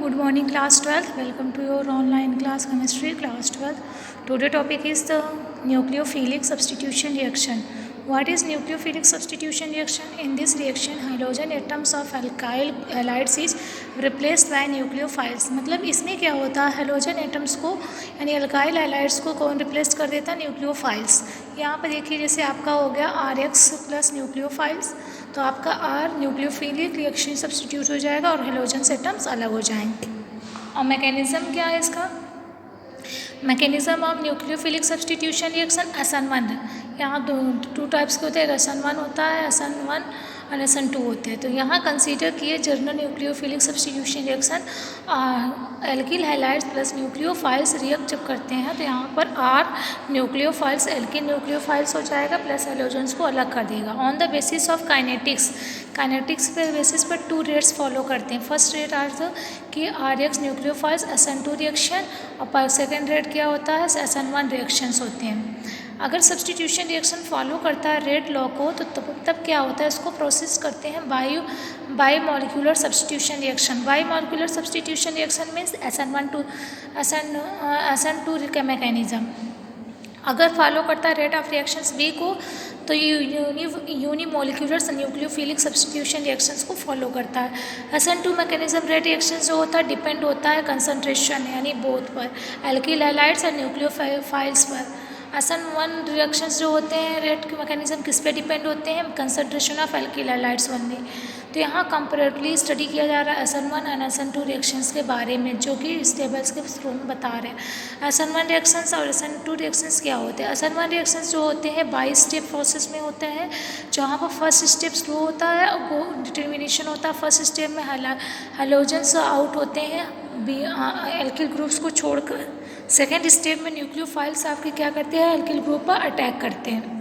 Good morning class 12th. Welcome to your online class chemistry class 12th. Today topic is the nucleophilic substitution reaction. What is nucleophilic substitution reaction? In this reaction hydrogen atoms of alkyl halides is replaced by nucleophiles. मतलब इसमें क्या होता है, hydrogen atoms को यानी alkyl halides को कौन replace कर देता है? न्यूक्लियोफाइल्स. यहाँ पर देखिए जैसे आपका हो गया RX प्लस न्यूक्लियोफाइल्स, तो आपका R न्यूक्लियोफिलिक रिएक्शन सब्सटीट्यूट हो जाएगा और हाइड्रोजन एटम्स अलग हो जाएंगे. और मैकेनिज्म क्या है इसका? Mechanism of nucleophilic substitution reaction SN1. यहाँ टू टाइप्स के होते हैं, SN1 होता है, SN1 और SN2 होते हैं. तो यहाँ कंसीडर किए journal nucleophilic substitution reaction alkyl halides plus nucleophiles react जब करते हैं तो यहाँ पर R न्यूक्लियोफाइल्स एल्किल न्यूक्लियोफाइल्स हो जाएगा प्लस हैलोजन्स को अलग कर देगा. On the basis of kinetics के बेसिस पर टू रेट्स फॉलो करते हैं. फर्स्ट रेट आर द कि RX न्यूक्लियोफाइल्स SN2 रिएक्शन और सेकेंड रेट क्या होता है? SN1 रिएक्शंस होते हैं. अगर सब्सटीट्यूशन रिएक्शन फॉलो करता है रेट लॉ को तो तब क्या होता है? इसको प्रोसेस करते हैं by molecular substitution reaction. By molecular substitution reaction means SN2 का मैकेनिज्म. अगर फॉलो करता है रेट ऑफ रिएक्शंस B को तो यूनिमोलिक्यूलर न्यूक्लियोफिलिक सब्सटीट्यूशन रिएक्शंस को फॉलो करता है. SN2 मैकेनिज्म रेट रिएक्शन जो होता है डिपेंड होता है कंसंट्रेशन यानी बोथ पर, एल्किल हैलाइड्स और न्यूक्लियोफाइल्स पर. SN1 रिएक्शंस जो होते हैं रेट के मैकेनिज्म किस पे डिपेंड होते हैं? Concentration of alkyl halides only. तो यहाँ कंपेरेटिवली स्टडी किया जा रहा है SN1 और SN2 रिएक्शंस के बारे में जो कि इस टेबल्स के थ्रू में बता रहे हैं. SN1 रिएक्शंस और SN2 रिएक्शंस क्या होते हैं? SN1 रिएक्शंस जो होते हैं 22 स्टेप प्रोसेस में होते हैं जहाँ पर फर्स्ट स्टेप स्लो होता है और वो डिटर्मिनेशन होता है. फर्स्ट स्टेप में हैलोजन्स आउट होते हैं एल्किल ग्रुप्स को छोड़कर. सेकेंड स्टेप में न्यूक्लियोफाइल्स आपके क्या करते हैं? एल्किल ग्रुप पर अटैक करते हैं.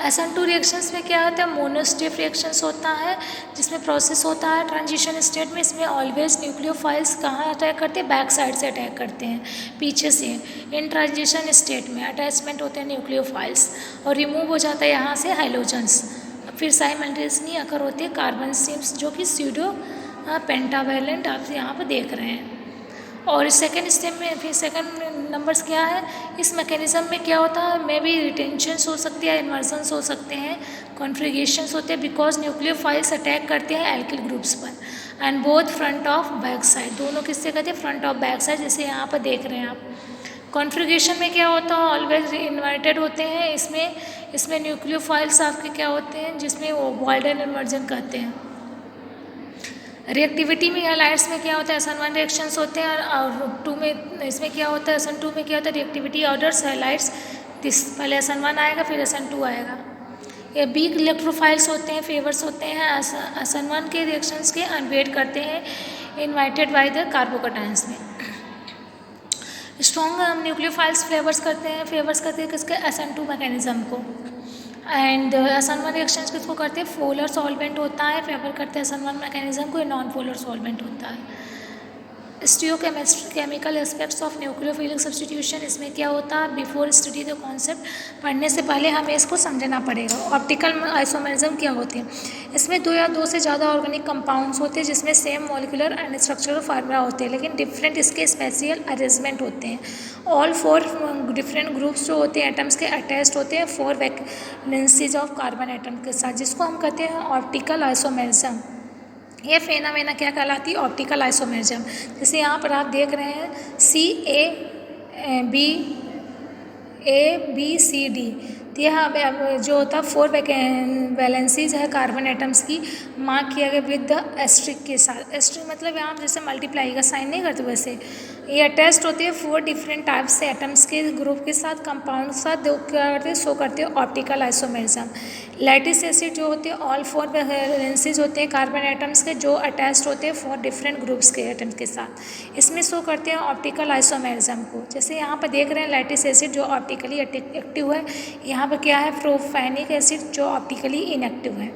SN2 रिएक्शंस में क्या होता है? मोनोस्टेप रिएक्शंस होता है जिसमें प्रोसेस होता है ट्रांजिशन स्टेट में. इसमें ऑलवेज न्यूक्लियोफाइल्स कहाँ अटैक करते हैं? बैक साइड से अटैक करते हैं, पीछे से. इन ट्रांजिशन स्टेट में अटैचमेंट होते हैं न्यूक्लियोफाइल्स और रिमूव हो जाता है यहाँ से हाइड्रोजन्स. फिर साइमल्टेनियसली अकर होते हैं कार्बन स्ट्रीम्स जो कि स्यूडो पेंटावैलेंट आप यहाँ पर देख रहे हैं. और सेकेंड स्टेप में फिर सेकेंड नंबर्स क्या है? इस मैकेनिज्म में क्या होता है? मे भी रिटेंशंस हो सकती है, इन्वर्जन्स हो सकते हैं, कॉन्फ्रिगेशंस होते हैं बिकॉज न्यूक्लियोफाइल्स अटैक करते हैं एल्किल ग्रुप्स पर. And both front of back side, दोनों किससे कहते हैं? फ्रंट ऑफ बैक साइड, जैसे यहाँ पर देख रहे हैं आप. कॉन्फ्रिगेशन में क्या होता है? ऑलवेज इन्वर्टेड होते हैं. इसमें न्यूक्लियोफाइल्स आपके क्या होते हैं जिसमें वो वाल्डन इन्वर्जन कहते हैं. रिएक्टिविटी में हैलाइड्स में क्या होता है? SN1 रिएक्शंस होते हैं और 2 में इसमें क्या होता है? SN2 में क्या होता है? रिएक्टिविटी ऑर्डर्स हैलाइड्स पहले SN1 आएगा फिर SN2 आएगा. ये वीक इलेक्ट्रोफाइल्स होते हैं, फेवर्स होते हैं SN1 के रिएक्शंस के अनवेट करते हैं इन्वाइटेड बाय द कार्बोकटायंस में. स्ट्रॉन्ग न्यूक्लियोफाइल्स फेवर्स करते हैं किसके? SN2 मैकेनिज्म को. एंड SN1 रिएक्शंस किसको करते हैं? पोलर सॉल्वेंट होता है, फेवर करते हैं SN1 मैकेनिज्म को. नॉन पोलर सॉल्वेंट होता है. Chemical aspects of nucleophilic substitution, इसमें क्या होता है? बिफोर स्टडी द कॉन्सेप्ट, पढ़ने से पहले हमें इसको समझना पड़ेगा. ऑप्टिकल आइसोमेरिज्म क्या होती है? इसमें 2 या 2 से ज़्यादा ऑर्गेनिक कंपाउंड्स होते हैं जिसमें same molecular and structural formula होते हैं लेकिन डिफरेंट इसके स्पेशियल अरेंजमेंट होते हैं. ऑल 4 डिफरेंट ग्रुप्स जो होते हैं एटम्स के अटैच्ड होते हैं 4 वैलेंसीज ऑफ कार्बन एटम के साथ, जिसको हम कहते हैं ऑप्टिकल आइसोमेरिज्म. ये फेनामेना क्या कहलाती है? Optical isomerism. जैसे यहाँ पर आप देख रहे हैं CABCD, तो यह जो होता है 4 वैलेंसीज है कार्बन एटम्स की, मार्क किया गया विद द एस्ट्रिक के साथ. एस्ट्रिक मतलब यहाँ जैसे मल्टीप्लाई का साइन नहीं करते वैसे. ये अटैच्ड होते हैं 4 डिफरेंट टाइप से एटम्स के ग्रुप के साथ, कंपाउंड के साथ. क्या करते हैं? शो करते हैं ऑप्टिकल आइसोमेरिज्म. लैटिस एसिड जो होते हैं ऑल 4 वैलेंसीज होते हैं कार्बन एटम्स के जो अटैच्ड होते हैं 4 डिफरेंट ग्रुप्स के एटम्स के साथ. इसमें शो करते हैं ऑप्टिकल आइसोमेरिज्म को. जैसे यहाँ पर देख रहे हैं लैटिस एसिड जो ऑप्टिकली एक्टिव है. यहाँ पर क्या है? प्रोपेनिक एसिड जो ऑप्टिकली इनएक्टिव है.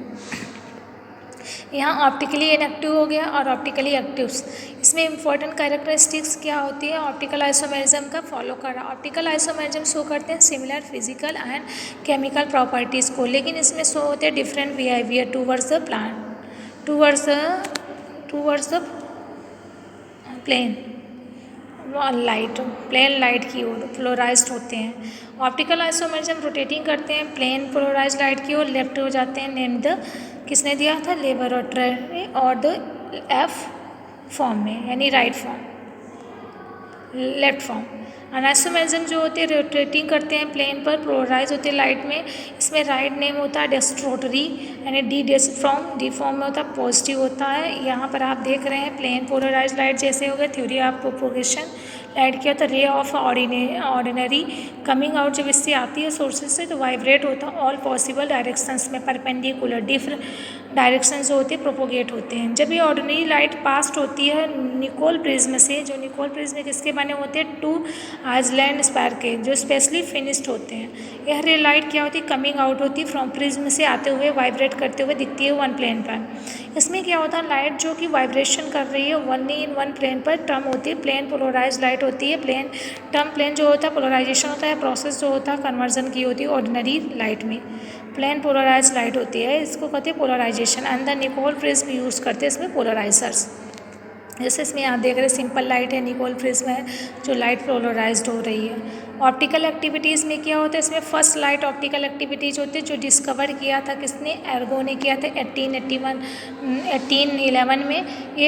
यहाँ ऑप्टिकली इनएक्टिव हो गया और ऑप्टिकली एक्टिव. इसमें इंपॉर्टेंट कैरेक्टरिस्टिक्स क्या होती है ऑप्टिकल आइसोमेरिज्म का? फॉलो कर रहा. ऑप्टिकल आइसोमेरिज्म शो करते हैं similar physical and chemical properties को, लेकिन इसमें शो होते हैं different behaviour towards the plant, towards the plane light, plane light की ओर पोलराइज्ड होते हैं। ऑप्टिकल आइसोमेरिज्म रोटेटिंग करते हैं प्लेन पोलराइज्ड लाइट की ओर लेफ्ट हो जाते हैं। नेम द किसने दिया था, लेबोरेटरी और द एफ फॉर्म में, यानी राइट फॉर्म, लेफ्ट फॉर्म। अनाइसोमेरिज्म जो होते हैं रोटेटिंग करते हैं प्लेन पर, पोलराइज होते हैं लाइट में। इसमें राइट नेम होता है डेस्ट्रोटरी, यानी डी फॉर्म में होता है, पॉजिटिव होता है। यहाँ पर आप देख रहे हैं प्लेन पोलराइज लाइट जैसे हो गए, थ्योरी ऑफ प्रोपोगेशन लाइट क्या होता है, ray of ordinary coming out, जब इससे आती है सोर्सेज से तो वाइब्रेट होता है ऑल पॉसिबल डायरेक्शंस में, परपेंडिकुलर डिफरेंट डायरेक्शन जो होते हैं प्रोपोगेट होते हैं। जब ये ऑर्डिनरी लाइट पास्ट होती है निकोल प्रिज्म से, जो निकोल प्रिज्म किसके बने होते हैं, 2 आइसलैंड स्पायर के, जो स्पेशली फिनिश्ड होते हैं। यह रे लाइट क्या होती है, कमिंग आउट होती है फ्रॉम प्रिज्म से आते हुए, वाइब्रेट करते हुए दिखती है वन प्लेन पर। इसमें क्या होता है, लाइट जो कि वाइब्रेशन कर रही है वन प्लेन पर टर्म होती है प्लेन पोलराइज लाइट होती है। प्लेन जो होता है पोलराइजेशन होता है, प्रोसेस जो होता है कन्वर्जन की होती है ऑर्डिनरी लाइट में। प्लेन पोलराइज लाइट होती है, इसको कहते हैं पोलराइजेशन। अंदर निकोल प्रिज्म यूज़ करते हैं इसमें पोलराइजर्स। जैसे इसमें आप देख रहे हैं सिंपल लाइट है, निकोल प्रिज्म है, जो लाइट पोलराइज्ड हो रही है। ऑप्टिकल एक्टिविटीज़ में क्या होता है, इसमें फर्स्ट लाइट ऑप्टिकल एक्टिविटीज़ होती है जो डिस्कवर किया था किसने, एर्गो ने किया था 1811 में। ये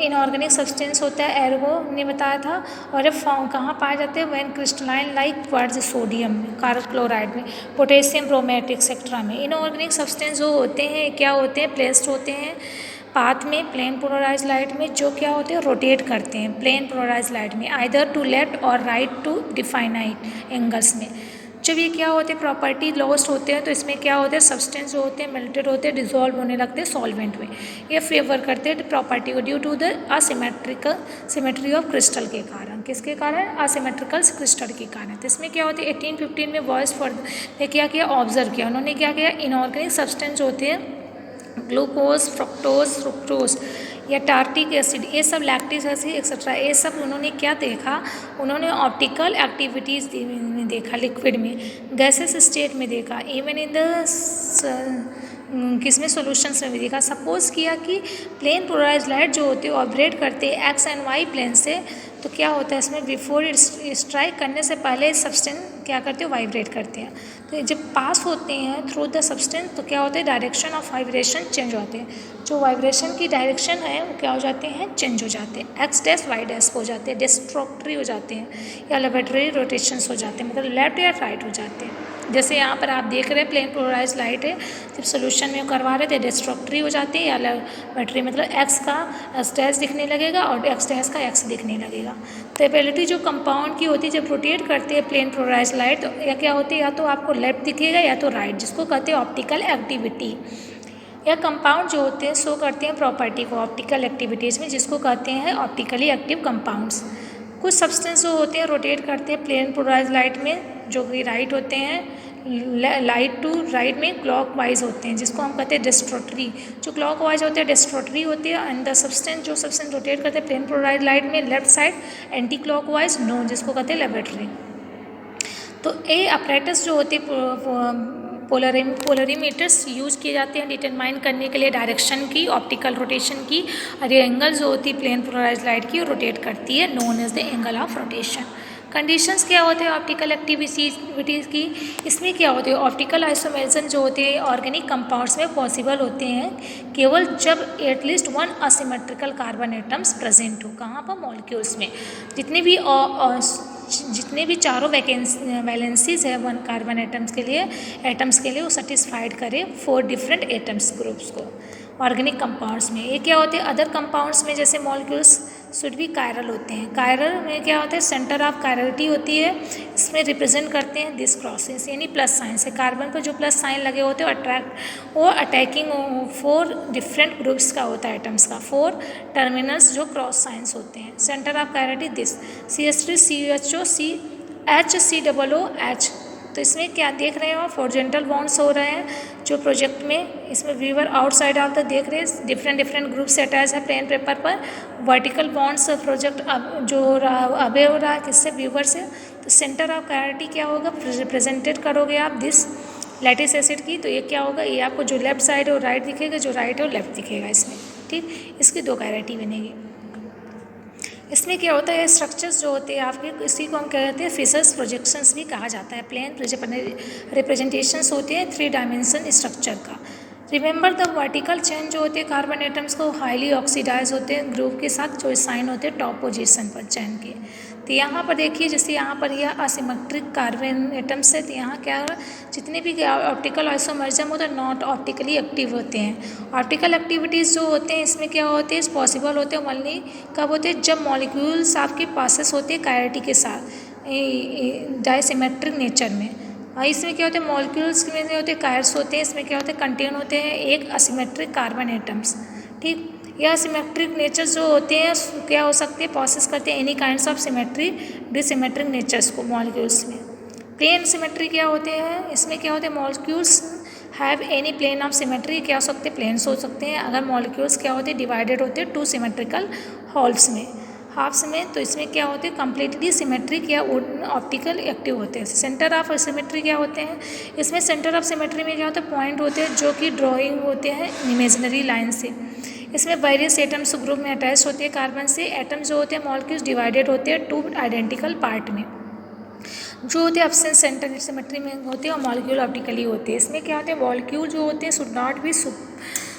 इनऑर्गेनिक सब्सटेंस होता है, एर्गो ने बताया था। और ये फॉर्म कहाँ पाए जाते हैं, when crystalline like quartz sodium में, क्लोराइड में, पोटेशियम ब्रोमेट एक्सेट्रा में। इनऑर्गेनिक सब्सटेंस जो होते हैं क्या होते हैं, प्लेस्ड होते हैं पाथ में प्लेन पोलराइज लाइट में, जो क्या होते हैं रोटेट करते हैं प्लेन पोलराइज लाइट में, आइदर टू लेफ्ट और राइट टू डिफाइनाइट एंगल्स में। जब ये क्या होते हैं प्रॉपर्टी लॉस्ट होते हैं तो इसमें क्या होते हैं, सब्सटेंस जो होते हैं मेल्टेड होते हैं, डिजोल्व होने लगते हैं सॉल्वेंट में। ये फेवर करते हैं प्रॉपर्टी को due to the symmetry of crystal के कारण। किसके कारण, असिमेट्रिकल क्रिस्टल के कारण। तो इसमें क्या होते हैं 1815 में वॉइस फॉर ने क्या किया, ऑब्जर्व किया उन्होंने, क्या किया, इनऑर्गेनिक सब्सटेंस होते हैं ग्लूकोज, फ्रुक्टोज या टार्टिक एसिड, ये सब लैक्टिक एसिड एक्सेट्रा, ये सब उन्होंने क्या देखा, उन्होंने ऑप्टिकल एक्टिविटीज़ में देखा, लिक्विड में, गैसेस स्टेट में देखा, इवन इन द किसमें सॉल्यूशंस में भी देखा। सपोज किया कि प्लेन पोलराइज लाइट जो होती है ऑपरेट करते हैं एक्स एंड वाई प्लेन से, तो क्या होता है इसमें बिफोर स्ट्राइक करने से पहले सब्सटेंस क्या करते हैं, वाइब्रेट करते हैं। तो जब पास होते हैं थ्रू द सब्सटेंस तो क्या होता है, डायरेक्शन ऑफ वाइब्रेशन चेंज होते हैं, जो वाइब्रेशन की डायरेक्शन है वो क्या हो जाते हैं, चेंज हो जाते हैं, एक्स डैश वाई डैश हो जाते हैं, डिस्ट्रॉक्टरी हो जाते हैं या लेबोरेटरी रोटेशंस हो जाते हैं, मतलब लेफ्ट या राइट हो जाते हैं। जैसे यहाँ पर आप देख रहे हैं प्लेन पोलराइज लाइट है, जब सोल्यूशन में करवा रहे थे डिस्ट्रॉक्टरी हो जाती है या लेबोरेटरी, मतलब एक्स का एक्स डैश दिखने लगेगा और एक्स डैश का एक्स दिखने लगेगा। तो एबिलिटी जो कंपाउंड की होती है जब रोटेट करती है प्लेन पोलराइज लाइट, तो या क्या होती है, या तो आपको लेफ्ट दिखेगा या तो राइट, जिसको कहते हैं ऑप्टिकल एक्टिविटी। या कंपाउंड जो होते हैं शो करते हैं प्रॉपर्टी को ऑप्टिकल एक्टिविटीज़ में, जिसको कहते हैं ऑप्टिकली एक्टिव कंपाउंड्स। कुछ सब्सटेंस जो होते हैं रोटेट करते हैं प्लेन पोलराइज लाइट में, जो कि राइट होते हैं, लाइट टू राइट में क्लॉक वाइज होते हैं, जिसको हम कहते हैं डिस्ट्रोटरी। जो क्लॉक वाइज होते हैं डिस्ट्रोटरी होती है, एंड द सब्सटेंस जो सब्सटेंस रोटेट करते हैं प्लेन पोलराइज लाइट में left side anticlockwise no, जिसको कहते हैं लेबोरेटरी। तो ये अपरेटस जो होते हैं पोलरीमीटर्स यूज किए जाते हैं डिटरमाइन करने के लिए डायरेक्शन की, ऑप्टिकल रोटेशन की, और ये एंगल जो होती है प्लेन पोलराइज लाइट की रोटेट करती है, known as the angle of rotation. Conditions क्या होते हैं ऑप्टिकल एक्टिविटीज़ की, इसमें क्या होते हैं, ऑप्टिकल आइसोमेरिज्म जो होते हैं ऑर्गेनिक कंपाउंड्स में पॉसिबल होते हैं केवल जब at least one asymmetrical carbon atoms present हो। कहाँ पर, मॉलिक्यूल्स में। जितने भी चारों वैलेंसीज है वन कार्बन एटम्स के लिए वो सेटिस्फाइड करे 4 डिफरेंट एटम्स ग्रुप्स को ऑर्गेनिक कंपाउंड्स में। ये क्या होते हैं, अदर कंपाउंड्स में जैसे मॉलिक्यूल्स शुड भी कायरल होते हैं। कायरल में क्या होता है, सेंटर ऑफ कायरलिटी होती है, इसमें रिप्रेजेंट करते हैं दिस क्रॉसेस, यानी प्लस साइन से कार्बन पर जो प्लस साइन लगे होते हैं वो अटैकिंग 4 डिफरेंट ग्रुप्स का होता है एटम्स का, 4 टर्मिनल्स जो क्रॉस साइंस होते हैं। Centre of chirality this CH3 CHO CH तो इसमें क्या देख रहे हो, हॉरिजॉन्टल बॉन्ड्स हो रहे हैं जो प्रोजेक्ट में, इसमें व्यूवर आउटसाइड ऑफ द देख रहे हैं डिफरेंट ग्रुप से अटैच है प्लेन पेपर पर। वर्टिकल बॉन्ड्स प्रोजेक्ट जो अबे हो रहा है किससे, व्यूवर से। तो सेंटर ऑफ कायरलिटी क्या होगा, रिप्रेजेंटेड करोगे आप दिस लैटिस एसिड की, तो ये क्या होगा, ये आपको जो लेफ्ट साइड है वो राइट दिखेगा, जो राइट है वो लेफ्ट दिखेगा इसमें, ठीक। इसकी 2 कायरलिटी बनेगी। इसमें क्या होता है, स्ट्रक्चर्स जो होते हैं आपके, इसी को हम कहते हैं फिशर्स प्रोजेक्शंस भी कहा जाता है। प्लेन रिप्रेजेंटेशंस होते हैं 3 डायमेंशन स्ट्रक्चर का। रिमेंबर द वर्टिकल चेन जो होते हैं कार्बन एटम्स को हाईली ऑक्सीडाइज होते हैं ग्रुप के साथ जो साइन होते हैं टॉप पोजीशन पर चेन के। तो यहाँ पर देखिए जैसे यहाँ पर यह असिमेट्रिक कार्बन एटम्स है, तो यहाँ क्या है, जितने भी ऑप्टिकल आइसोमर्जम होते हैं नॉट ऑप्टिकली एक्टिव होते हैं। ऑप्टिकल एक्टिविटीज़ जो होते हैं इसमें क्या होते हैं, पॉसिबल होते हैं ओनली कब होते हैं, जब मॉलिक्यूल्स आपके पासेस होते हैं कायरिटी के साथ डायसिमेट्रिक नेचर में। इसमें क्या होते हैं, मॉलिक्यूल्स में जो होते हैं कायर्स होते हैं, इसमें क्या होते हैं, कंटेन होते हैं एक असिमेट्रिक कार्बन एटम्स। ठीक, यह सिमेट्रिक नेचर जो होते हैं क्या हो सकते हैं, प्रोसेस करते हैं any kinds of symmetry dissymmetric natures को मॉलिक्यूल्स में। प्लेन सिमेट्री क्या होते हैं, इसमें क्या होते हैं, molecules have any plane of symmetry, क्या हो सकते हैं, प्लेन्स हो सकते हैं अगर मॉलिक्यूल्स क्या होते हैं, डिवाइडेड होते हैं 2 सिमेट्रिकल हॉल्स में, हाफ्स में। तो इसमें क्या होते हैं, कम्प्लीटली सिमेट्रिक या ऑप्टिकल एक्टिव होते हैं। सेंटर ऑफ सिमेट्री क्या होते हैं, इसमें सेंटर ऑफ सिमेट्री में क्या होता है, पॉइंट होते हैं जो कि ड्राइंग होते हैं इमेजिनरी लाइन से। इसमें वेरियस एटम्स ग्रुप में अटैच होते हैं कार्बन से। एटम्स जो होते हैं मॉलिक्यूल्स डिवाइडेड होते हैं 2 आइडेंटिकल पार्ट में जो होते हैं एब्सेंट सेंटर सिमेट्री में होते हैं और मॉलिक्यूल ऑप्टिकली होते हैं। इसमें क्या होते हैं, मॉलिक्यूल जो होते हैं should not be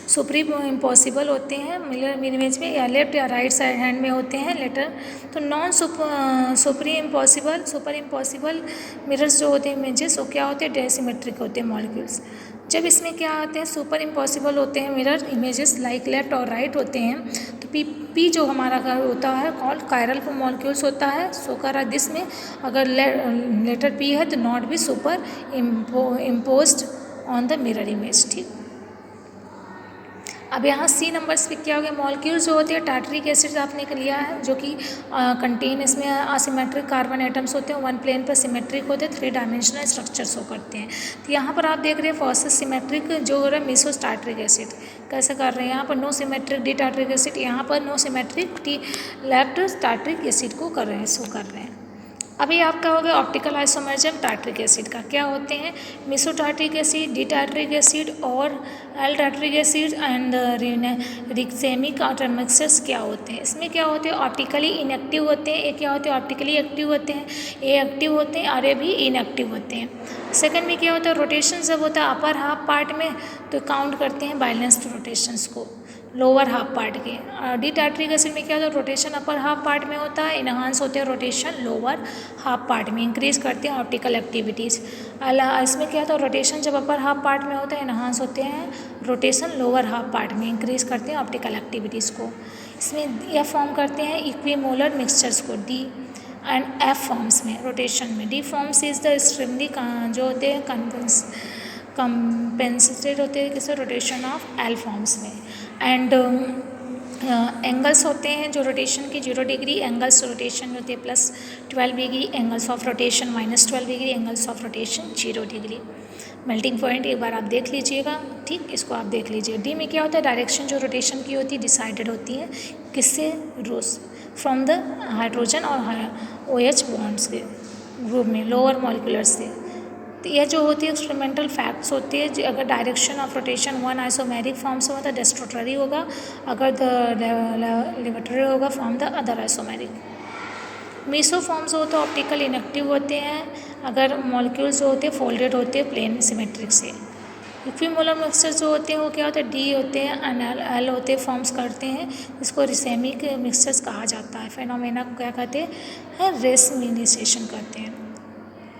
supreme impossible होते हैं मिरर इमेज में, या लेफ्ट या राइट साइड हैंड में होते हैं लेटर। तो नॉन सुपर इम्पॉसिबल मिरर्स जो होते हैं इमेजेस वो क्या होते हैं, डेसिमेट्रिक होते हैं मॉलिक्यूल्स। जब इसमें क्या आते हैं, सुपर इम्पॉसिबल होते हैं मिरर इमेजेस लाइक लेफ्ट और राइट होते हैं, तो पी जो हमारा होता है कॉल्ड कायरल मॉलिक्यूल्स होता है। सो करा दिस में अगर लेटर पी है तो not be super imposed on the mirror image. ठीक, अब यहाँ सी नंबर्स पे क्या हो गया, मॉलिक्यूल्स जो होते हैं टार्टरिक एसिड आपने लिया है जो कि कंटेन इसमें असिमेट्रिक कार्बन एटम्स होते हैं, 1 प्लेन पर सिमेट्रिक होते हैं, 3 डायमेंशनल स्ट्रक्चर शो करते हैं। तो यहाँ पर आप देख रहे हैं फॉस्फेट सिमेट्रिक जो हो रहा है मेसो टार्टरिक एसिड कैसे कर रहे हैं, यहाँ पर no symmetric D tartaric acid, यहाँ पर no symmetric T left tartaric acid को कर रहे हैं, शो कर रहे हैं। अभी आपका हो गया ऑप्टिकल आइसोमर्जम टार्टरिक एसिड का, क्या होते हैं, meso tartaric acid, D tartaric acid और L tartaric acid and racemic mixtures क्या होते हैं। इसमें क्या होते हैं, ऑप्टिकली इनएक्टिव होते हैं, ये क्या होते हैं, ऑप्टिकली एक्टिव होते हैं, ये एक्टिव होते हैं और ये भी इनएक्टिव होते हैं। सेकंड में क्या होता है, रोटेशन जब होता है अपर हाफ पार्ट में तो काउंट करते हैं बैलेंस्ड रोटेशंस को लोअर हाफ पार्ट के। डी टार्टरिक एसिड में क्या होता है, रोटेशन अपर हाफ पार्ट में होता है, इनहांस होते हैं रोटेशन लोअर हाफ पार्ट में, इंक्रीज करते हैं ऑप्टिकल एक्टिविटीज़। इसमें क्या होता है, रोटेशन जब अपर हाफ पार्ट में होता है, इनहांस होते हैं रोटेशन लोअर हाफ पार्ट में, इंक्रीज करते हैं ऑप्टिकल एक्टिविटीज़ को। इसमें यह फॉर्म करते हैं इक्विमोलर मिक्सचर्स को डी एंड एफ फॉर्म्स में रोटेशन में। D forms is the extremely जो होते हैं कंपेंसेटेड होते हैं किसी रोटेशन ऑफ एल फॉर्म्स में। एंड एंगल्स होते हैं जो रोटेशन की 0 डिग्री एंगल्स रोटेशन होते हैं +12 degree angles of rotation -12 degree angles of rotation 0 degree. Melting point एक बार आप देख लीजिएगा, ठीक, इसको आप देख लीजिए। डी में क्या होता है, डायरेक्शन जो रोटेशन की होती है डिसाइडेड होती है किससे, रोज फ्रॉम द हाइड्रोजन और OH बॉन्ड्स के ग्रुप में लोअर मॉलिक्यूलर से। तो यह जो होती है एक्सपेरिमेंटल फैक्ट्स होती है, अगर direction of rotation 1 isomeric form से होता है डेस्ट्रोटरी होगा, अगर लेबोरेटरी होगा from the other isomeric. Meso forms होते हैं ऑप्टिकल इनएक्टिव होते हैं अगर मॉलिक्यूल्स जो होते हैं फोल्डेड होते हैं प्लेन सिमेट्रिक से। इक्विमोलर मिक्सचर जो होते हैं वो क्या होते हैं, डी होते हैं एल होते हैं फॉर्म्स करते हैं, इसको रिसेमिक मिक्सचर्स कहा जाता है। फेनोमेना को क्या कहते हैं, रेसमिनाइजेशन करते हैं।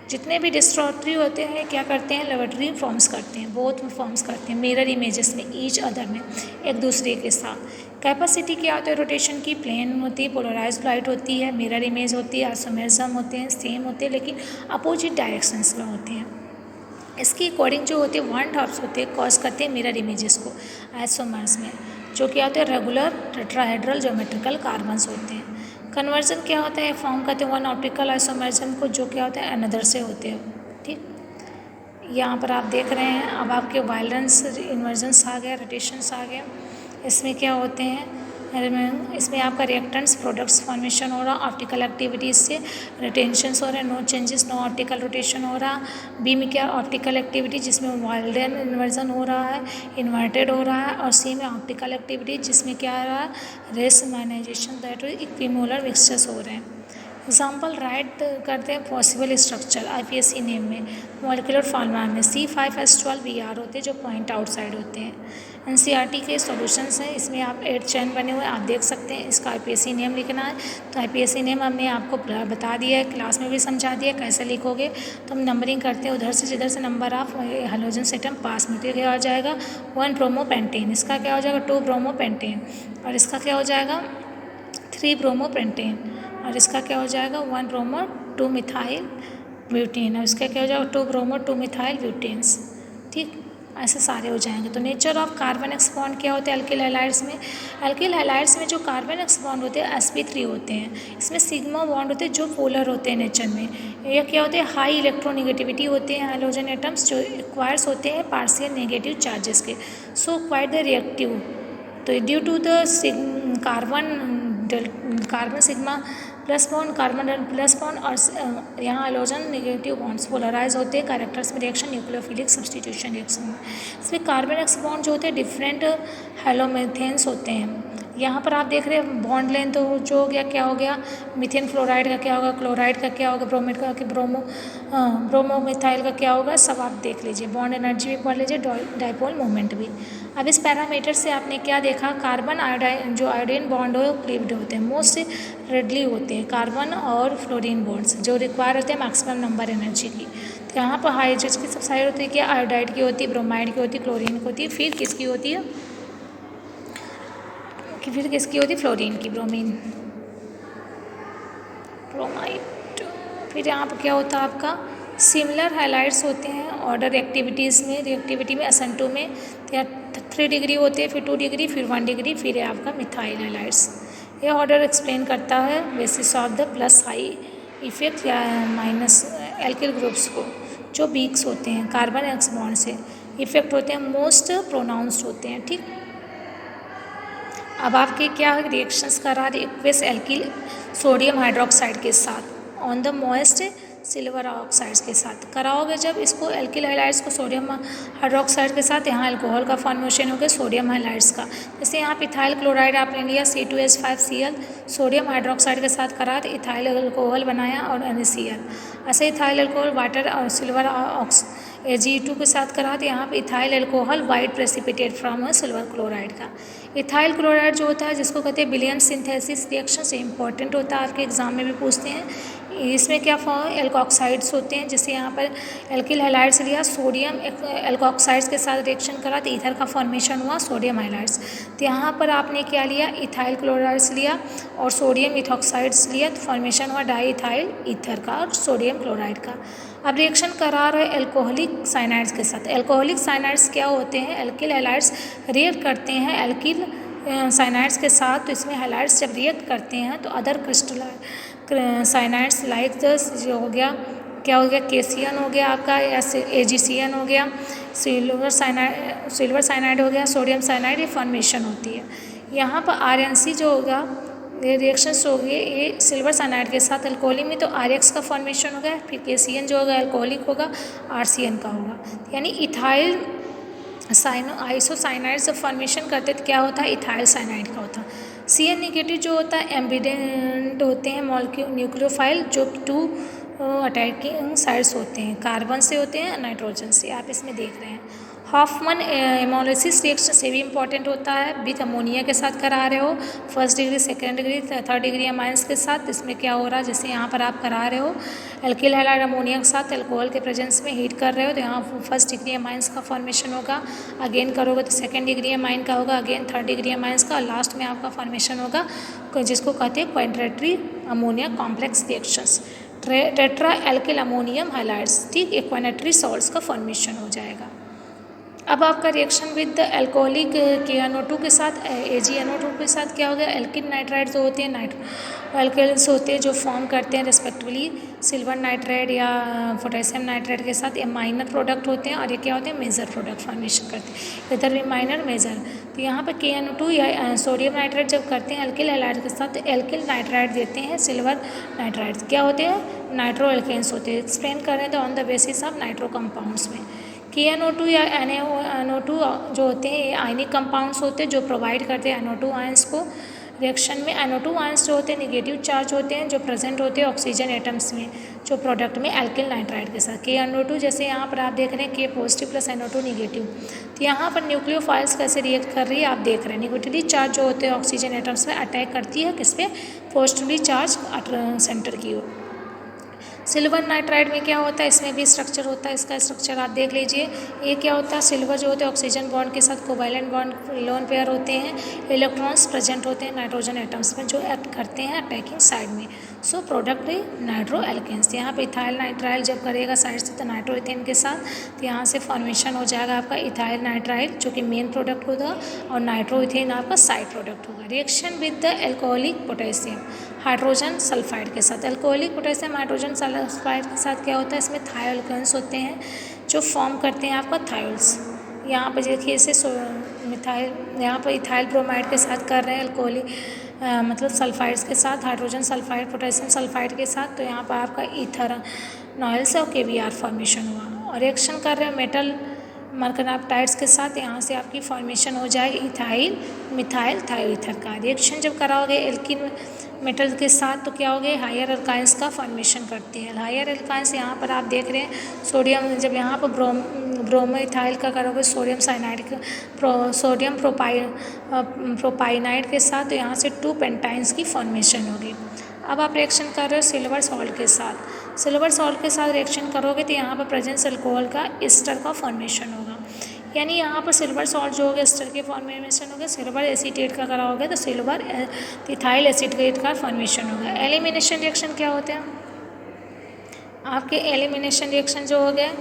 जितने भी डिस्ट्रोटरी होते हैं क्या करते हैं, लेबोरेटरी फॉर्म्स करते हैं, बोथ फॉर्म्स करते हैं मिरर इमेजेस में, ईच अदर में, एक दूसरे के साथ। कैपेसिटी क्या होती है रोटेशन की, प्लेन होती है, पोलराइज्ड लाइट होती है, मिरर इमेज होती है, आइसोमेरिज्म होते हैं, सेम होते हैं लेकिन अपोजिट डायरेक्शंस में होते हैं। इसकी अकॉर्डिंग जो होते हैं 1 ड्रॉप्स होते हैं कॉज करते हैं मिरर इमेजेस को आइसोमर्स में, जो क्या होते हैं रेगुलर टेट्राहेड्रल ज्योमेट्रिकल कार्बन्स होते हैं। कन्वर्जन क्या होता है, फॉर्म करते हैं 1 ऑप्टिकल आइसोमर्जम को जो क्या होता है अनदर से होते हैं। ठीक, यहाँ पर आप देख रहे हैं अब आपके वायलेंस इन्वर्जन्स आ गया, रोटेशंस आ गया। इसमें क्या होते हैं इसमें आपका रिएक्टेंट्स प्रोडक्ट्स फॉर्मेशन हो रहा, ऑप्टिकल एक्टिविटीज़ से रिटेंशंस हो रहे हैं, no changes no optical rotation हो रहा। बी में क्या ऑप्टिकल एक्टिविटी जिसमें वाइल्डन इन्वर्जन हो रहा है, इन्वर्टेड हो रहा है। और सी में ऑप्टिकल एक्टिविटी जिसमें क्या आ रहा है, रेस माइनाइजेशन दैट इक्विमोलर मिक्सचर्स हो रहे हैं। एग्जाम्पल राइट करते हैं पॉसिबल स्ट्रक्चर IPSC नेम में, मॉलिक्यूलर फॉर्मूला में C5H12Br होते हैं जो पॉइंट आउटसाइड होते हैं। NCERT के सॉल्यूशंस हैं, इसमें आप 8 चैन बने हुए आप देख सकते हैं। इसका IPSC नेम लिखना है, तो IPSC नेम हमने आपको बता दिया है, क्लास में भी समझा दिया कैसे लिखोगे। तो हम नंबरिंग करते हैं, उधर से जिधर से नंबर आप हेलोजन एटम पास में, तो क्या हो जाएगा 1 ब्रोमोपेंटेन, इसका क्या हो जाएगा 2 ब्रोमोपेंटेन, और इसका क्या हो जाएगा 3 ब्रोमोपेंटेन, और इसका क्या हो जाएगा 1 ब्रोमो 2 मिथाइल ब्यूटेन, और इसका क्या हो जाएगा 2 ब्रोमो 2 मिथाइल ब्यूटेन्स। ठीक, ऐसे सारे हो जाएंगे। तो nature of carbon x bond क्या होते हैं एल्किल हैलाइड्स में? एल्किल हैलाइड्स में जो कार्बन एक्स बॉन्ड होते हैं sp3 होते हैं। इसमें सिग्मा बॉन्ड होते हैं जो पोलर होते हैं नेचर में। ये क्या होते हैं हाई इलेक्ट्रोनेगेटिविटी होते हैं हैलोजन एटम्स जो एक्वायर्स होते हैं पार्शियल नेगेटिव चार्जेस के, सो क्वाइट द रिएक्टिव। तो due to the carbon sigma plus bond carbon plus bond और यहाँ हैलोजन नेगेटिव बॉन्ड्स पोलराइज होते हैं कैरेक्टर्स में रिएक्शन न्यूक्लियोफिलिक सब्स्टिट्यूशन रिएक्शन में। इसमें कार्बन एक्स बॉन्ड जो होते हैं डिफरेंट हैलोमेथेन्स होते हैं। यहाँ पर आप देख रहे हैं बॉन्ड लेंथ जो हो गया क्या हो गया, मीथेन फ्लोराइड का क्या होगा, क्लोराइड का क्या होगा, ब्रोमेट का कि ब्रोमोमिथाइल का क्या होगा, सब आप देख लीजिए। बॉन्ड एनर्जी भी पढ़ लीजिए, डाइपोल मोमेंट भी। अब इस पैरामीटर से आपने क्या देखा, कार्बन आयोडाइन जो आयोडीन बॉन्ड हो क्लीव्ड होते हैं, मोस्ट रेडली होते हैं कार्बन और फ्लोरीन बॉन्ड्स जो रिक्वायर होते हैं मैक्सिमम नंबर एनर्जी की। तो यहाँ पर हाइड्रोजन की सबसाइड होती है क्या, आयोडाइड की होती है, ब्रोमाइड की होती है, क्लोरीन की होती है, फिर किसकी होती है कि फिर किसकी होती है फ्लोरीन की, ब्रोमाइड। फिर यहाँ पर क्या होता है आपका सिमिलर हैलाइड्स होते हैं ऑर्डर एक्टिविटीज़ में, रिएक्टिविटी में SN2 में 3 डिग्री होते हैं, फिर 2 डिग्री, फिर 1 डिग्री, फिर है आपका मिथाइल हैलाइड्स। ये ऑर्डर एक्सप्लेन करता है basis of the plus high effect या माइनस एल्किल ग्रुप्स को जो वीक्स होते हैं कार्बन एक्स बॉन्ड से इफेक्ट होते हैं, मोस्ट प्रोनाउंस्ड होते हैं। ठीक, अब आपके क्या रिएक्शंस करा रहे एक्वेस एल्किल सोडियम हाइड्रोक्साइड के साथ on the moist silver oxides के साथ कराओगे। जब इसको एल्किल हैलाइड्स को सोडियम हाइड्रोक्साइड के साथ यहाँ अल्कोहल का फॉर्मेशन हो गया सोडियम हैलाइड्स का। जैसे यहाँ पे इथाइल क्लोराइड आपने लिया C2H5Cl सोडियम हाइड्रोक्साइड के साथ करा तो इथाइल अल्कोहल बनाया और NaCl। ऐसे इथाइल अल्कोहल वाटर और सिल्वर Ag2 के साथ करा तो यहाँ पे ethyl alcohol white precipitate from silver chloride का। इथाइल क्लोराइड जो होता है जिसको कहते हैं विलियम सिंथेसिस रिएक्शन से इंपॉर्टेंट होता है, आपके एग्जाम में भी पूछते हैं। इसमें क्या एल्कोक्साइड्स होते हैं, जैसे यहाँ पर एल्किल हैलाइड्स लिया सोडियम एल्कोक्साइड्स के साथ रिएक्शन करा तो ईथर का फॉर्मेशन हुआ सोडियम हैलाइड्स। तो यहाँ पर आपने क्या लिया इथाइल क्लोराइड्स लिया और सोडियम इथॉक्साइड्स लिया तो फॉर्मेशन हुआ डाई इथाइल ईथर का और सोडियम क्लोराइड का। अब रिएक्शन करा रहे एल्कोहलिक साइनाइड्स के साथ। एल्कोहलिक साइनाइड्स क्या होते हैं, एल्किल हैलाइड्स रिएक्ट करते हैं एल्किल साइनाइड्स के साथ। तो इसमें हैलाइड्स जब रिएक्ट करते हैं तो अदर क्रिस्टल साइनाइड्स लाइक दस जो हो गया क्या हो गया केसियन हो गया आपका या AgCN हो गया, सिल्वर साइनाइड हो गया, सोडियम साइनाइड ये फॉर्मेशन होती है। यहाँ पर RNC जो होगा ये रिएक्शंस हो गए ये सिल्वर साइनाइड के साथ अल्कोहलिक में तो RX का फॉर्मेशन होगा, फिर KCN जो होगा अल्कोहलिक होगा RCN का होगा। यानी इथाइल आइसोसाइनाइड जब फॉर्मेशन करते तो क्या होता है इथाइल साइनाइड का होता है। CN नेगेटिव जो होता है एम्बिडेंट होते हैं न्यूक्लियोफाइल जो 2 अटैकिंग साइड्स होते हैं, कार्बन से होते हैं नाइट्रोजन से, आप इसमें देख रहे हैं। हॉफमन हेमोलिसिस रिएक्शन से भी इंपॉर्टेंट होता है, विथ अमोनिया के साथ करा रहे हो first degree second degree third degree amines के साथ। इसमें क्या हो रहा है जैसे यहाँ पर आप करा रहे हो एल्किल हैलाइड अमोनिया के साथ अल्कोहल के प्रेजेंस में हीट कर रहे हो तो यहाँ फर्स्ट डिग्री अमाइंस का फॉर्मेशन होगा, अगेन करोगे तो सेकेंड डिग्री अमाइन का होगा, अगेन थर्ड डिग्री अमाइंस का और लास्ट में आपका फॉर्मेशन होगा जिसको कहते हैं quaternary ammonia complex reactions tetra alkyl ammonium halides. ठीक, क्वाड्रेटरी सॉल्ट्स का फॉर्मेशन हो जाएगा। अब आपका रिएक्शन विद एल्कोहलिक KNO2 के साथ AgNO2 के साथ क्या हो गया, एल्किन नाइट्राइड जो होते हैं नाइट्रो एल्केन्स होते हैं जो फॉर्म करते हैं रिस्पेक्टिवली सिल्वर नाइट्राइड या पोटेशियम नाइट्राइड के साथ। ये माइनर प्रोडक्ट होते हैं और ये क्या होते हैं, मेजर प्रोडक्ट फॉर्मेशन करते हैं, इधर भी माइनर मेजर। तो यहाँ पर KNO2 या सोडियम नाइट्राइड जब करते हैं एल्किल हैलाइड के साथ तो एल्किल नाइट्राइड देते हैं सिल्वर नाइट्राइड, क्या होते हैं, नाइट्रो एल्केन्स होते हैं। एक्सप्लेन करें तो on the basis of nitro compounds में KNO2 या NaNO2 जो होते हैं ये आयनिक कंपाउंड्स होते हैं जो प्रोवाइड करते हैं NO2 आयंस को। रिएक्शन में NO2 आयंस जो होते हैं निगेटिव चार्ज होते हैं जो प्रेजेंट होते हैं ऑक्सीजन एटम्स में जो प्रोडक्ट में एल्किल नाइट्राइड के साथ। KNO2 जैसे यहाँ पर आप देख रहे हैं K positive plus NO2 negative. तो यहाँ पर न्यूक्लियोफाइल्स कैसे रिएक्ट कर रही है आप देख रहे हैं, निगेटिवली चार्ज जो होते हैं ऑक्सीजन एटम्स में अटैक करती है किस पे, पॉजिटिवली चार्ज सेंटर की ओर। सिल्वर नाइट्राइड में क्या होता है, इसमें भी स्ट्रक्चर होता है, इसका स्ट्रक्चर आप देख लीजिए। ये क्या होता है, सिल्वर जो होते हैं ऑक्सीजन बॉन्ड के साथ कोवैलेंट बॉन्ड लोन पेयर होते हैं, इलेक्ट्रॉन्स प्रेजेंट होते हैं नाइट्रोजन एटम्स में जो एक्ट करते हैं अटैकिंग साइड में। So product nitro alkanes. यहाँ पे इथाइल नाइट्राइल जब करेगा साइड से तो नाइट्रो इथेन के साथ, तो यहाँ से फॉर्मेशन हो जाएगा आपका इथाइल नाइट्राइल जो कि मेन प्रोडक्ट होगा और नाइट्रो इथेन आपका साइड प्रोडक्ट होगा। Reaction with the alcoholic potassium hydrogen sulphide के साथ। एल्कोहलिक पोटेशियम हाइड्रोजन सल्फाइड के साथ क्या होता है, इसमें थायोल्केन्स होते हैं जो फॉर्म करते हैं आपका थायोल्स। यहाँ पर देखिए इसे मिथाइल, यहाँ पर इथाइल ब्रोमाइड के साथ कर रहे हैं एल्कोहलिक मतलब सल्फाइड्स के साथ, हाइड्रोजन सल्फाइड पोटेशियम सल्फाइड के साथ। तो यहाँ पर आपका इथेनॉल से और KBr फॉर्मेशन हुआ और रिएक्शन कर रहे हैं मेटल मर्कनाप्टाइड्स के साथ, यहाँ से आपकी फॉर्मेशन हो जाएगी इथाइल मिथाइल थायोईथर का। रिएक्शन जब कराओगे एल्किन मेटल के साथ तो क्या हो गए, हायर अल्काइंस का फॉर्मेशन करते हैं। हायर अल्काइंस यहाँ पर आप देख रहे हैं सोडियम, जब यहाँ पर ब्रोमो इथाइल का करोगे सोडियम साइनाइड का सोडियम प्रोपाइनाइड के साथ, तो यहाँ से 2 पेंटाइंस की फॉर्मेशन होगी। अब आप रिएक्शन कर रहे हो सिल्वर सॉल्ट के साथ। सिल्वर सॉल्ट के साथ रिएक्शन करोगे तो यहाँ पर प्रेजेंस अल्कोहल का एस्टर का फॉर्मेशन होगा, यानी यहाँ पर सिल्वर सॉल्ट जो होगा एस्टर के फॉर्मेशन होगा। सिल्वर एसीटेट का कराओगे तो सिल्वर इथाइल एसीटेट का फॉर्मेशन होगा। एलिमिनेशन रिएक्शन क्या होते हैं आपके, एलिमिनेशन रिएक्शन जो हो गए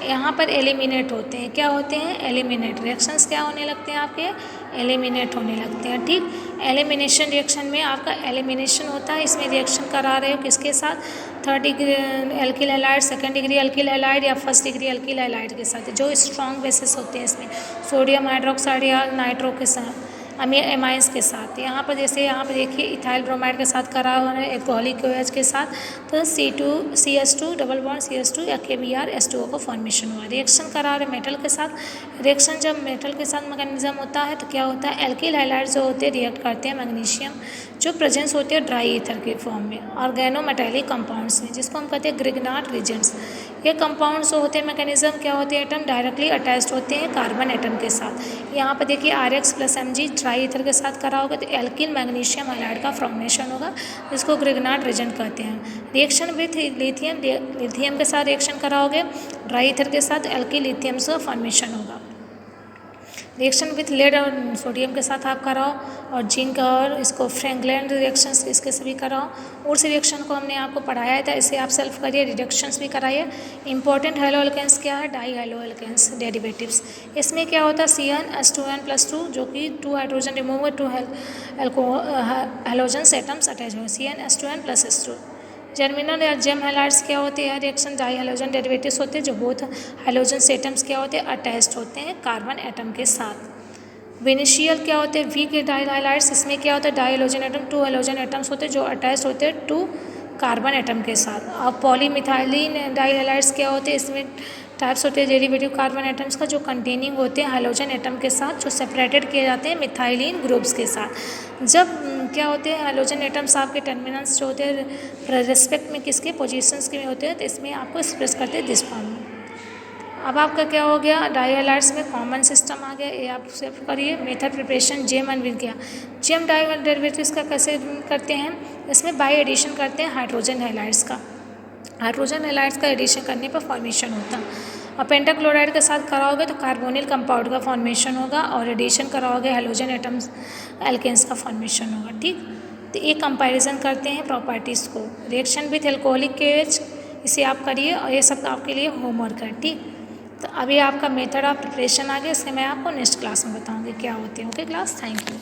यहाँ पर एलिमिनेट होते हैं, क्या होते हैं, एलिमिनेट रिएक्शंस क्या होने लगते हैं आपके, एलिमिनेट होने लगते हैं। ठीक, एलिमिनेशन रिएक्शन में आपका एलिमिनेशन होता है, इसमें रिएक्शन करा रहे हो किसके साथ, 3rd degree alkyl halide, 2nd degree alkyl halide या 1st डिग्री एल्किल हैलाइड के साथ, जो स्ट्रॉन्ग बेसिस होते हैं इसमें सोडियम हाइड्रोक्साइड या नाइट्रो के साथ, एमाइंस के साथ। यहाँ पर जैसे यहाँ पर देखिए इथाइल ब्रोमाइड के साथ करा हुआ है एल्कोहलिक OH के साथ, तो C2CH2 डबल बॉन्ड CH2 या KBr H2O का फॉर्मेशन हुआ। रिएक्शन करा रहे मेटल के साथ। रिएक्शन जब मेटल के साथ मैकेनिज्म होता है तो क्या होता है, एल्किल हैलाइड जो होते हैं रिएक्ट करते हैं मैग्नीशियम जो प्रेजेंस होती है ड्राई ईथर के फॉर्म में ऑर्गेनोमेटेलिक कंपाउंड्स में, जिसको हम कहते हैं ग्रिग्नार्ड रीजेंट्स। ये कंपाउंड्स जो होते हैं मैकेनिज्म क्या होते हैं, एटम डायरेक्टली अटैच्ड होते हैं कार्बन एटम के साथ। यहाँ पर देखिए RX + Mg ड्राई ईथर के साथ कराओगे तो एल्किल मैग्नीशियम हैलाइड का फॉर्मेशन होगा, जिसको ग्रिग्नार्ड रीजेंट कहते हैं। रिएक्शन विथ लिथियम के साथ रिएक्शन कराओगे ड्राई ईथर के साथ, एल्किल लिथियम से फॉर्मेशन होगा। रिएक्शन विथ लेड और सोडियम के साथ आप कराओ और जिंक और इसको फ्रैंकलैंड रिएक्शंस इसके सभी कराओ। उस रिएक्शन को हमने आपको पढ़ाया था, इसे आप सेल्फ करिए, रिडक्शंस भी कराइए। इंपॉर्टेंट हैलोअल्केन्स क्या है, डाई हैलोअल्केन्स डेरिवेटिव्स। इसमें क्या होता है CnH2n+2 जो कि 2 हाइड्रोजन रिमूव हुए, 2 हैलोजन एटम्स अटैच हुए, CnH2n+H2। जर्मिनल या जेम हैलाइड्स क्या होते हैं, रिएक्शन डाई हैलोजन डेरिवेटिव्स होते हैं जो बोथ हैलोजन एटम्स क्या होते हैं, अटैच्ड होते हैं कार्बन एटम के साथ। विनिशियल क्या होते हैं, वीक डाई हैलाइड्स, इसमें क्या होता है di halogen atom, 2 halogen atoms होते हैं जो अटैच्ड होते हैं 2 कार्बन एटम के साथ। और पॉलीमिथाइलिन डाई हैलाइड्स क्या होते हैं, इसमें टाइप्स होते हैं डेरिवेटिव कार्बन एटम्स का जो कंटेनिंग होते हैं हैलोजन एटम के साथ, जो सेपरेटेड किए जाते हैं मिथाइलिन ग्रुप्स के साथ। जब क्या होते हैं हैलोजन एटम्स आपके टर्मिनल्स जो होते हैं रेस्पेक्ट में किसके पोजीशंस के में होते हैं, तो इसमें आपको एक्सप्रेस करते हैं दिस फॉर्म में। अब आपका क्या हो गया, डाई हैलाइड्स में कॉमन सिस्टम आ गया, ये आप सेव करिए। Method preparation gem and vin किया। जेम डाई डेरिवेटिव्स का कैसे करते हैं, इसमें बाई एडिशन करते हैं हाइड्रोजन हैलाइड्स का। हाइड्रोजन हैलाइड्स का एडिशन करने पर फॉर्मेशन होता है। और पेंटाक्लोराइड के साथ कराओगे तो कार्बोनिल कंपाउंड का फॉर्मेशन होगा, और एडिशन कराओगे हैलोजन एटम्स एल्केन्स का फॉर्मेशन होगा। ठीक, तो ये कंपैरिजन करते हैं प्रॉपर्टीज़ को। रिएक्शन विथ एल्कोहलिक KH इसे आप करिए और ये सब आपके लिए होमवर्क है। ठीक, तो अभी आपका मेथड ऑफ प्रिपरेशन आ गया, इसके मैं आपको नेक्स्ट क्लास में बताऊँगी क्या होते हैं। Okay class, thank you.